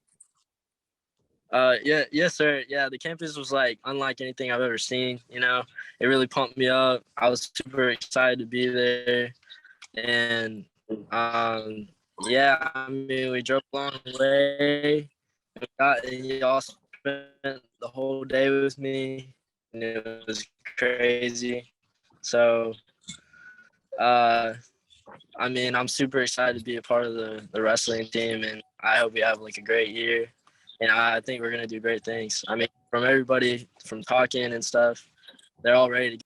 [SPEAKER 10] Yes, sir. Yeah, the campus was like unlike anything I've ever seen. It really pumped me up. I was super excited to be there, and we drove a long way. And y'all spent the whole day with me, and it was crazy. So, I'm super excited to be a part of the wrestling team, and I hope we have like a great year. And I think we're going to do great things. From everybody, from talking and stuff, they're all ready to go.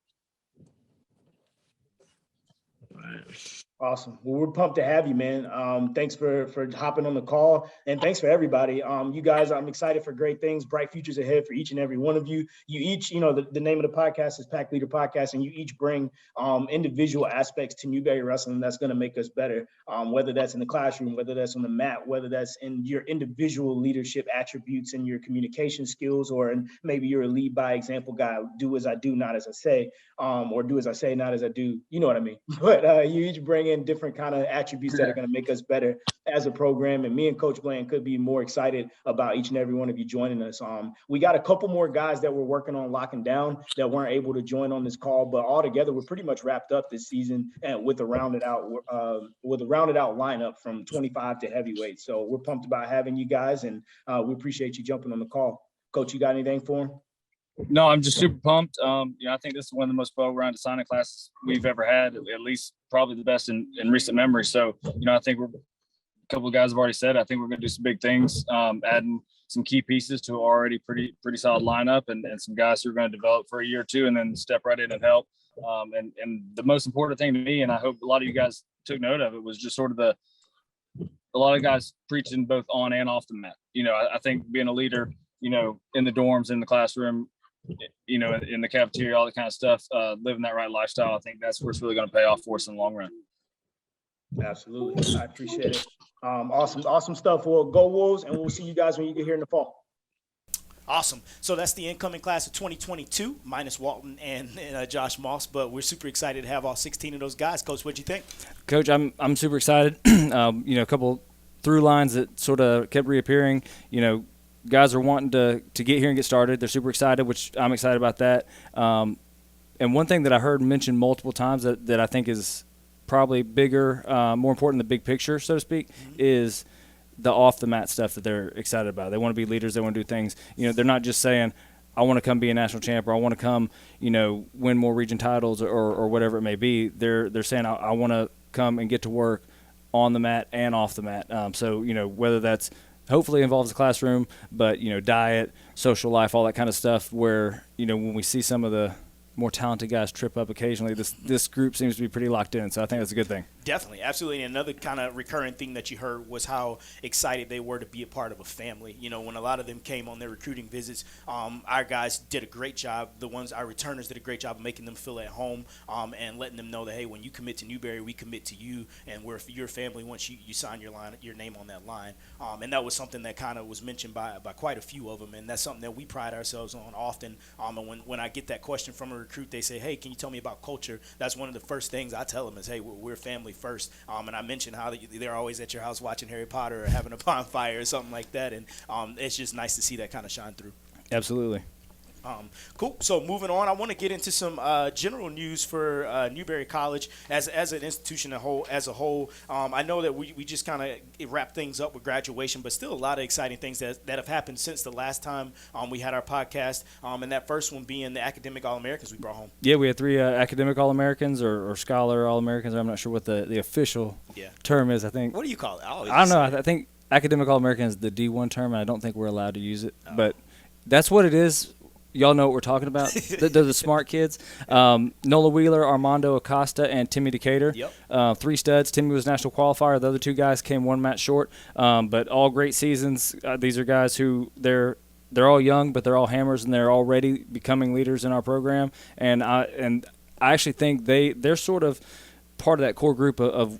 [SPEAKER 3] Awesome. Well, we're pumped to have you, man. Thanks for hopping on the call, and thanks for everybody. You guys, I'm excited for great things, bright futures ahead for each and every one of you. You each, the name of the podcast is Pack Leader Podcast, and you each bring individual aspects to Newberry Wrestling that's going to make us better, whether that's in the classroom, whether that's on the mat, whether that's in your individual leadership attributes and your communication skills, or maybe you're a lead by example guy, do as I do, not as I say, or do as I say, not as I do. You know what I mean? But you each bring in different kind of attributes that are going to make us better as a program. And me and Coach Bland could be more excited about each and every one of you joining us. We got a couple more guys that we're working on locking down that weren't able to join on this call, but all together we're pretty much wrapped up this season, and with a rounded out lineup from 25 to heavyweight. So we're pumped about having you guys, and we appreciate you jumping on the call. Coach, you got anything for him?
[SPEAKER 2] No, I'm just super pumped. I think this is one of the most well-rounded signing classes we've ever had, at least probably the best in recent memory. So, I think we're couple of guys have already said, I think we're going to do some big things, adding some key pieces to already pretty solid lineup, and some guys who are going to develop for a year or two and then step right in and help. And the most important thing to me, and I hope a lot of you guys took note of it, was just sort of a lot of guys preaching both on and off the mat. I think being a leader, in the dorms, in the classroom, in the cafeteria, all that kind of stuff, living that right lifestyle, I think that's where it's really going to pay off for us in the long run.
[SPEAKER 3] Absolutely. I appreciate it. Awesome stuff. Well, go Wolves, and we'll see you guys when you get here in the fall.
[SPEAKER 1] Awesome. So that's the incoming class of 2022, minus Walton and Josh Moss. But we're super excited to have all 16 of those guys. Coach, what'd you think?
[SPEAKER 2] Coach, I'm super excited. A couple through lines that sort of kept reappearing. Guys are wanting to get here and get started. They're super excited, which I'm excited about that. And one thing that I heard mentioned multiple times that I think is probably bigger, more important than the big picture, so to speak, is the off the mat stuff that they're excited about. They want to be leaders. They want to do things. They're not just saying, I want to come be a national champ, or I want to come, win more region titles, or whatever it may be. They're saying, I want to come and get to work on the mat and off the mat. So whether that's hopefully involves the classroom, but diet, social life, all that kind of stuff, where when we see some of the more talented guys trip up occasionally, this group seems to be pretty locked in. So I think that's a good thing.
[SPEAKER 1] Definitely, absolutely. And another kind of recurring thing that you heard was how excited they were to be a part of a family. When a lot of them came on their recruiting visits, our guys did a great job. Our returners did a great job of making them feel at home, and letting them know that, hey, when you commit to Newberry, we commit to you, and we're your family once you sign your name on that line. And that was something that kind of was mentioned by quite a few of them, and that's something that we pride ourselves on often. And when I get that question from a recruit, they say, hey, can you tell me about culture? That's one of the first things I tell them is, hey, we're family first. And I mentioned how they're always at your house watching Harry Potter or having a bonfire or something like that. And it's just nice to see that kind of shine through.
[SPEAKER 2] Absolutely.
[SPEAKER 1] Cool. So moving on, I want to get into some general news for Newberry College as an institution as a whole. I know that we just kind of wrap things up with graduation, but still a lot of exciting things that have happened since the last time we had our podcast. And that first one being the academic All-Americans we brought home.
[SPEAKER 2] Yeah, we had 3 academic All-Americans or scholar All-Americans. I'm not sure what the official term is, I think.
[SPEAKER 1] What do you call it?
[SPEAKER 2] I don't know. I think academic All-American is the D1 term, and I don't think we're allowed to use it. But that's what it is. Y'all know what we're talking about. They're the smart kids. Nola Wheeler, Armando Acosta, and Timmy Decatur.
[SPEAKER 1] Yep.
[SPEAKER 2] 3 studs. Timmy was national qualifier. The other 2 guys came 1 match short. But all great seasons. These are guys who they're all young, but they're all hammers, and they're already becoming leaders in our program. And I actually think they're sort of part of that core group of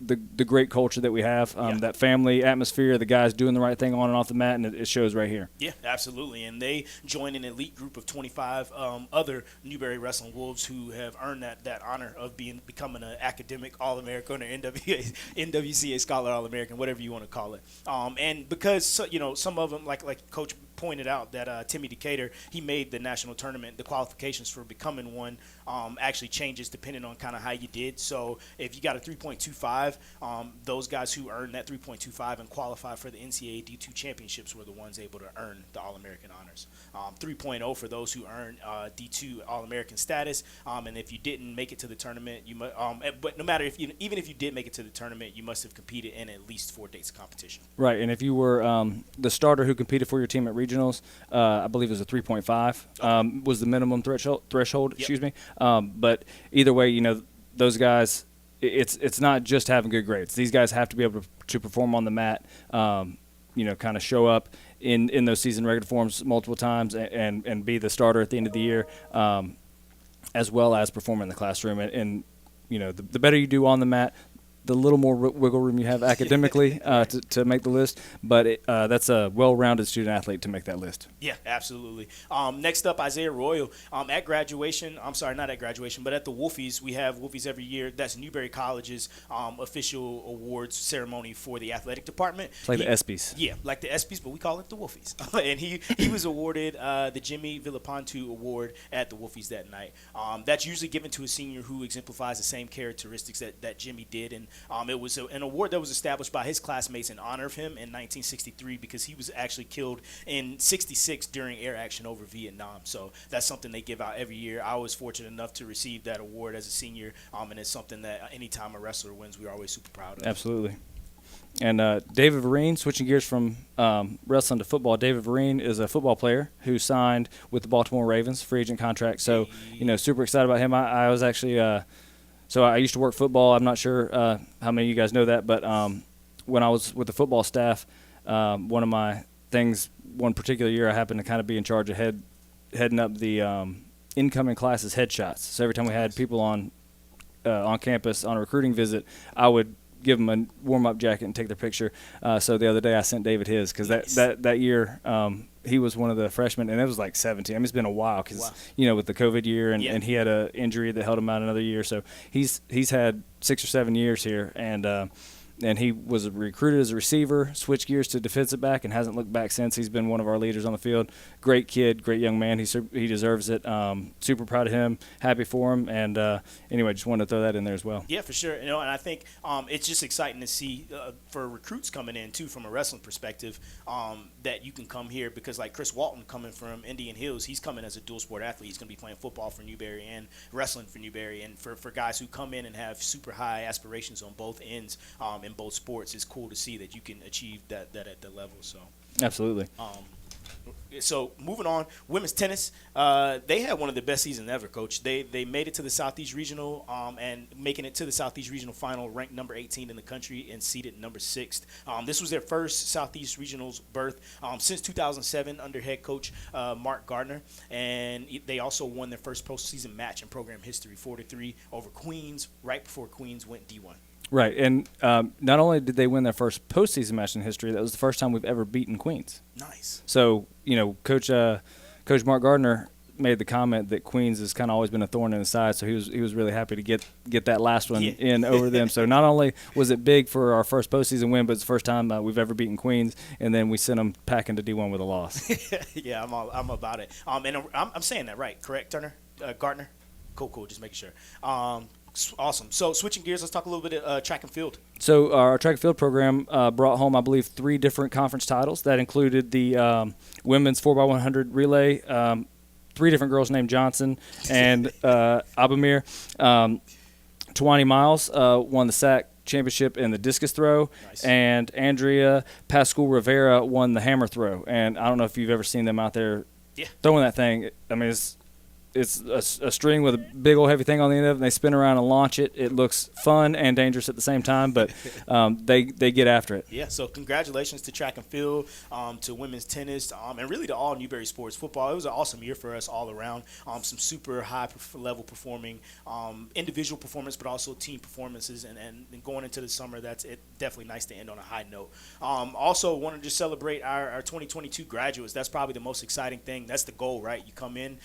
[SPEAKER 2] the great culture that we have, that family atmosphere, the guys doing the right thing on and off the mat, and it shows right here.
[SPEAKER 1] Yeah, absolutely. And they join an elite group of 25 other Newberry Wrestling Wolves who have earned that honor of becoming an academic All-American or NWCA Scholar All-American, whatever you want to call it. And because some of them, like Coach pointed out, that Timmy Decatur, he made the national tournament. The qualifications for becoming one actually changes depending on kind of how you did. So if you got a 3.25, those guys who earned that 3.25 and qualify for the NCAA D2 championships were the ones able to earn the All-American honors. 3.0 for those who earned D2 All-American status. And if you didn't make it to the tournament, but no matter even if you did make it to the tournament, you must have competed in at least 4 dates of competition.
[SPEAKER 2] Right, and if you were the starter who competed for your team at regionals, I believe it was a 3.5 was the minimum threshold.
[SPEAKER 1] Yep.
[SPEAKER 2] Excuse me. But either way, those guys, it's not just having good grades. These guys have to be able to perform on the mat, kind of show up in those season regular forms multiple times and be the starter at the end of the year, as well as perform in the classroom. And the better you do on the mat, the little more wiggle room you have academically to make the list. But that's a well-rounded student athlete to make that list.
[SPEAKER 1] Yeah, absolutely. Next up, Isaiah Royal. At graduation, I'm sorry, not at graduation, but at the Wolfies, we have Wolfies every year. That's Newberry College's official awards ceremony for the athletic department.
[SPEAKER 2] It's like the ESPYs.
[SPEAKER 1] Yeah, like the ESPYs, but we call it the Wolfies. And he was awarded the Jimmy Villapantu Award at the Wolfies that night. That's usually given to a senior who exemplifies the same characteristics that Jimmy did. And it was an award that was established by his classmates in honor of him in 1963 because he was actually killed in 66 during air action over Vietnam. So that's something they give out every year. I was fortunate enough to receive that award as a senior, and it's something that anytime a wrestler wins, we're always super proud of.
[SPEAKER 2] Absolutely. And David Vereen, switching gears from wrestling to football, David Vereen is a football player who signed with the Baltimore Ravens, free agent contract. So, super excited about him. I was actually so I used to work football. I'm not sure how many of you guys know that, but when I was with the football staff, one of my things, one particular year, I happened to kind of be in charge of heading up the incoming classes headshots. So every time we had people on campus on a recruiting visit, I would give them a warm-up jacket and take their picture. So the other day I sent David his because that year he was one of the freshmen, and it was like 17. I mean, it's been a while because with the COVID year, and he had an injury that held him out another year. So he's had 6 or 7 years here, and he was recruited as a receiver, switched gears to defensive back, and hasn't looked back since. He's been one of our leaders on the field. Great kid, great young man. He deserves it. Super proud of him, happy for him, and anyway, just wanted to throw that in there as well.
[SPEAKER 1] Yeah, for sure. And I think it's just exciting to see for recruits coming in too, from a wrestling perspective, that you can come here because like Chris Walton coming from Indian Hills, he's coming as a dual sport athlete. He's going to be playing football for Newberry and wrestling for Newberry. And for guys who come in and have super high aspirations on both ends in both sports, it's cool to see that you can achieve that at the level. So
[SPEAKER 2] absolutely.
[SPEAKER 1] So moving on, women's tennis, they had one of the best seasons ever, Coach. They made it to the Southeast Regional, and making it to the Southeast Regional final, ranked number 18 in the country and seeded number 6th. This was their first Southeast Regionals berth since 2007 under head coach Mark Gardner, and they also won their first postseason match in program history, 4-3 over Queens, right before Queens went D1.
[SPEAKER 2] Right, and not only did they win their first postseason match in history, that was the first time we've ever beaten Queens.
[SPEAKER 1] Nice.
[SPEAKER 2] So, Coach Mark Gardner made the comment that Queens has kind of always been a thorn in the side, so he was really happy to get that last one in over them. So not only was it big for our first postseason win, but it's the first time we've ever beaten Queens, and then we sent them packing to D1 with a loss.
[SPEAKER 1] Yeah, I'm about it. And I'm saying that right, correct, Turner? Gardner? Cool, just making sure. Awesome. So switching gears, let's talk a little bit of track and field.
[SPEAKER 2] So our track and field program brought home, I believe, 3 different conference titles. That included the women's 4x100 relay, 3 different girls named Johnson and Abamir. Tawani Miles won the SAC championship in the discus throw, and Andrea Pascal Rivera won the hammer throw. And I don't know if you've ever seen them out there throwing that thing. I mean, it's a string with a big old heavy thing on the end of it, and they spin around and launch it. It looks fun and dangerous at the same time, but they get after it.
[SPEAKER 1] Yeah, so congratulations to track and field, to women's tennis, and really to all Newberry sports football. It was an awesome year for us all around. Some super high level performing individual performance, but also team performances. And going into the summer, that's it. Definitely nice to end on a high note. Also, wanted to just celebrate our 2022 graduates. That's probably the most exciting thing. That's the goal, right? You come in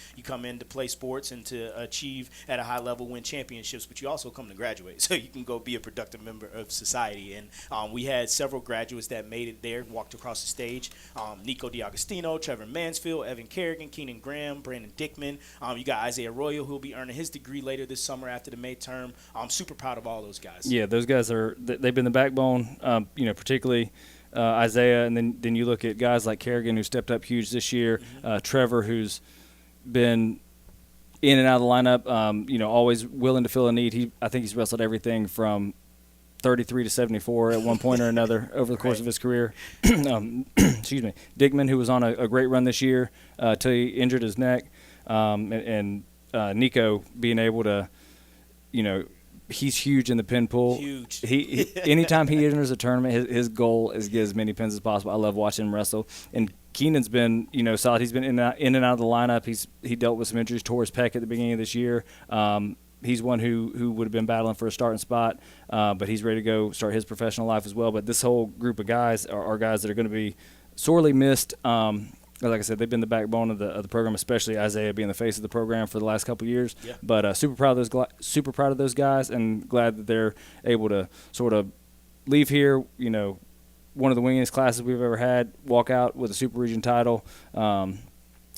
[SPEAKER 1] to play sports and to achieve at a high level, win championships, but you also come to graduate so you can go be a productive member of society. And we had several graduates that made it there, walked across the stage. Nico D'Agostino, Trevor Mansfield, Evan Kerrigan, Keenan Graham, Brandon Dickman. You got Isaiah Royal, who will be earning his degree later this summer after the May term. I'm super proud of all those guys.
[SPEAKER 2] Yeah, those guys they've been the backbone, particularly Isaiah, and then you look at guys like Kerrigan, who stepped up huge this year, Trevor, who's been in and out of the lineup, always willing to fill a need. I think he's wrestled everything from 33 to 74 at one point or another over the course of his career. Excuse me. Dickman, who was on a great run this year till he injured his neck, and Nico being able to, he's huge in the pin pool.
[SPEAKER 1] Huge.
[SPEAKER 2] He anytime he enters a tournament, his goal is to get as many pins as possible. I love watching him wrestle. And Keenan's been, solid. He's been in and out of the lineup. He dealt with some injuries, tore his pec at the beginning of this year. He's one who would have been battling for a starting spot, but he's ready to go start his professional life as well. But this whole group of guys are guys that are going to be sorely missed. Like I said, they've been the backbone of the program, especially Isaiah being the face of the program for the last couple of years.
[SPEAKER 1] Yeah.
[SPEAKER 2] But super proud of those guys, and glad that they're able to sort of leave here, one of the winningest classes we've ever had, walk out with a super region title.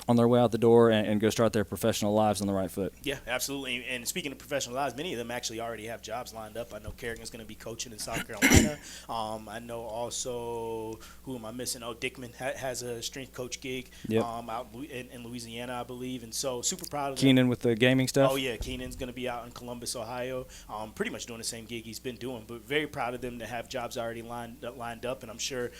[SPEAKER 2] on their way out the door and go start their professional lives on the right foot.
[SPEAKER 1] Yeah, absolutely. And speaking of professional lives, many of them actually already have jobs lined up. I know Kerrigan's going to be coaching in South Carolina. I know also, who am I missing? Oh, Dickman has a strength coach gig out in Louisiana, I believe. And so super proud of them.
[SPEAKER 2] Keenan with the gaming stuff.
[SPEAKER 1] Oh, yeah. Keenan's going to be out in Columbus, Ohio, pretty much doing the same gig he's been doing. But very proud of them to have jobs already lined up. And I'm sure,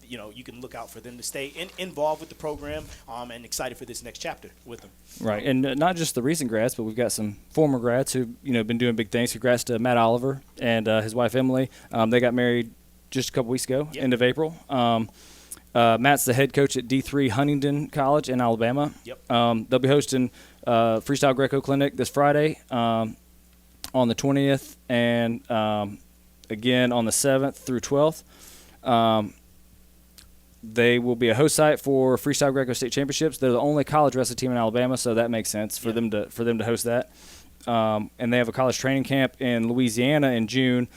[SPEAKER 1] you can look out for them to stay involved with the program and excited for this next chapter with them.
[SPEAKER 2] Right, and not just the recent grads, but we've got some former grads who've been doing big things. Congrats to Matt Oliver and his wife Emily. They got married just a couple weeks ago, end of April. Matt's the head coach at D3 Huntingdon College in Alabama. They'll be hosting Freestyle Greco Clinic this Friday on the 20th and again on the 7th through 12th. They will be a host site for Freestyle Greco State Championships. They're the only college wrestling team in Alabama, so that makes sense for them to host that. And they have a college training camp in Louisiana in June.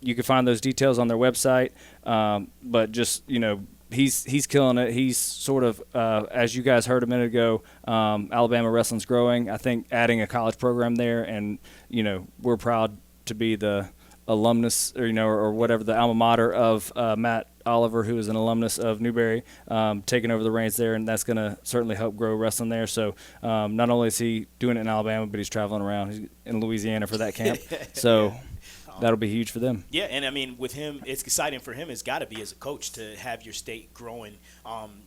[SPEAKER 2] You can find those details on their website. But just he's killing it. He's sort of as you guys heard a minute ago. Alabama wrestling's growing. I think adding a college program there, and we're proud to be the alumnus or whatever, the alma mater of Matt Oliver, who is an alumnus of Newberry, taking over the reins there, and that's going to certainly help grow wrestling there. So not only is he doing it in Alabama, but he's traveling around. He's in Louisiana for that camp. So that'll be huge for them.
[SPEAKER 1] Yeah, and I mean, with him, it's exciting for him. It's got to be as a coach to have your state growing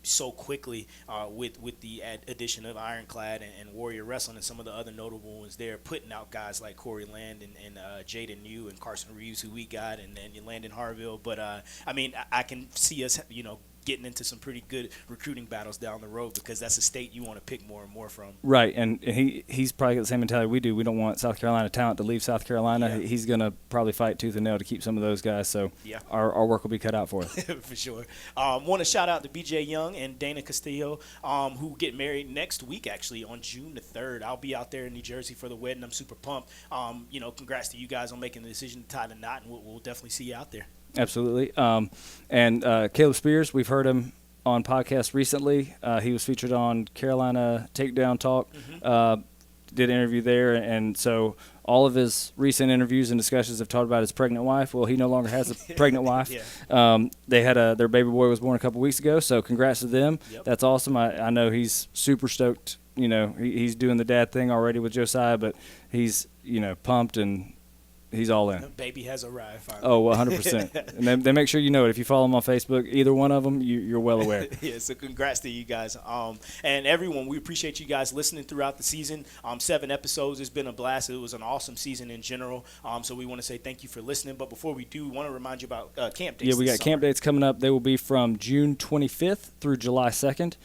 [SPEAKER 1] so quickly with the addition of Ironclad and Warrior Wrestling and some of the other notable ones there, putting out guys like Corey Land and Jaden New and Carson Reeves, who we got, and then Landon Harville. But I mean, I can see us, getting into some pretty good recruiting battles down the road, because that's a state you want to pick more and more from.
[SPEAKER 2] Right, and he's probably got the same mentality we do. We don't want South Carolina talent to leave South Carolina. Yeah. He's going to probably fight tooth and nail to keep some of those guys, so our work will be cut out for us.
[SPEAKER 1] For sure. Want to shout out to BJ Young and Dana Castillo, who get married next week, actually, on June the 3rd. I'll be out there in New Jersey for the wedding. I'm super pumped. Congrats to you guys on making the decision to tie the knot, and we'll definitely see you out there.
[SPEAKER 2] Absolutely. And Caleb Spears, we've heard him on podcasts recently. He was featured on Carolina Takedown Talk, did an interview there. And so all of his recent interviews and discussions have talked about his pregnant wife. Well, he no longer has a pregnant wife. They had their baby boy was born a couple weeks ago, so congrats to them. That's awesome. I know he's super stoked. He's doing the dad thing already with Josiah, but he's, pumped and he's all in.
[SPEAKER 1] Baby has arrived finally.
[SPEAKER 2] Oh, 100%. And they make sure you know it. If you follow them on Facebook, either one of them, you're well aware.
[SPEAKER 1] Yeah, so congrats to you guys. And everyone, we appreciate you guys listening throughout the season. 7 episodes. It's been a blast. It was an awesome season in general. So we want to say thank you for listening. But before we do, we want to remind you about camp dates.
[SPEAKER 2] Yeah, we got camp dates coming up. They will be from June 25th through July 2nd.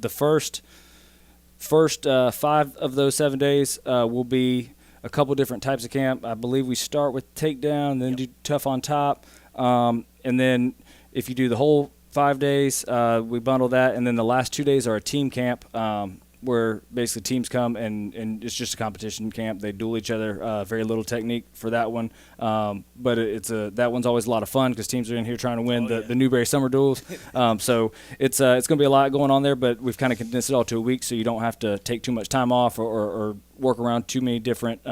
[SPEAKER 2] The first 5 of those 7 days will be a couple different types of camp. I believe we start with takedown, then do tough on top, and then if you do the whole 5 days, we bundle that, and then the last 2 days are a team camp, where basically teams come and it's just a competition camp. They duel each other. Very little technique for that one, but that one's always a lot of fun because teams are in here trying to win the Newberry Summer Duels. So it's going to be a lot going on there, but we've kind of condensed it all to a week, so you don't have to take too much time off or work around too many different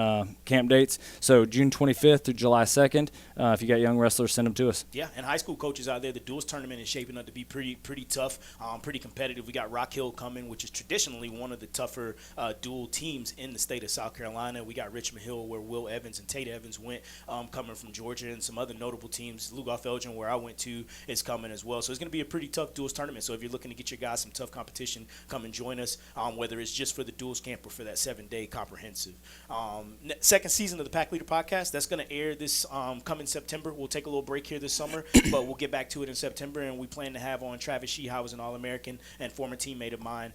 [SPEAKER 2] camp dates. So June 25th through July 2nd. If you got young wrestlers, send them to us.
[SPEAKER 1] Yeah, and high school coaches out there, the duels tournament is shaping up to be pretty tough, pretty competitive. We got Rock Hill coming, which is traditionally one of the tougher dual teams in the state of South Carolina. We got Richmond Hill, where Will Evans and Tate Evans went, coming from Georgia, and some other notable teams. Lugoff Elgin, where I went to, is coming as well. So it's going to be a pretty tough duels tournament. So if you're looking to get your guys some tough competition, come and join us, whether it's just for the duels camp or for that 7-day comprehensive. Second season of the Pack Leader Podcast, that's going to air this coming September. We'll take a little break here this summer, but we'll get back to it in September, and we plan to have on Travis Sheehow, was an All-American and former teammate of mine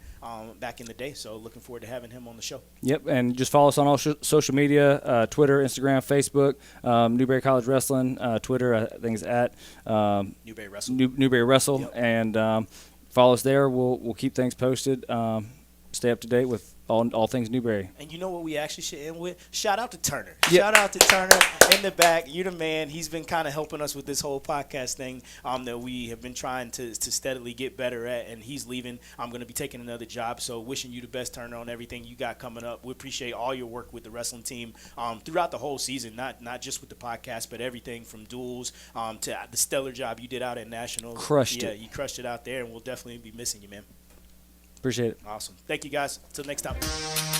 [SPEAKER 1] back in the day, so looking forward to having him on the show.
[SPEAKER 2] Yep, and just follow us on all social media, Twitter, Instagram, Facebook, Newberry College Wrestling, Twitter, I think is at
[SPEAKER 1] Newberry Wrestle.
[SPEAKER 2] Newberry Wrestle, yep. And follow us there. We'll keep things posted, stay up to date with all things Newberry.
[SPEAKER 1] And you know what we actually should end with? Shout out to Turner.
[SPEAKER 2] Yeah.
[SPEAKER 1] Shout out to Turner in the back. You're the man. He's been kind of helping us with this whole podcast thing that we have been trying to steadily get better at. And he's leaving. I'm going to be taking another job. So wishing you the best, Turner, on everything you got coming up. We appreciate all your work with the wrestling team throughout the whole season, not just with the podcast, but everything from duels to the stellar job you did out at Nationals.
[SPEAKER 2] Crushed it.
[SPEAKER 1] Yeah, you crushed it out there, and we'll definitely be missing you, man.
[SPEAKER 2] Appreciate it.
[SPEAKER 1] Awesome. Thank you, guys. Until next time.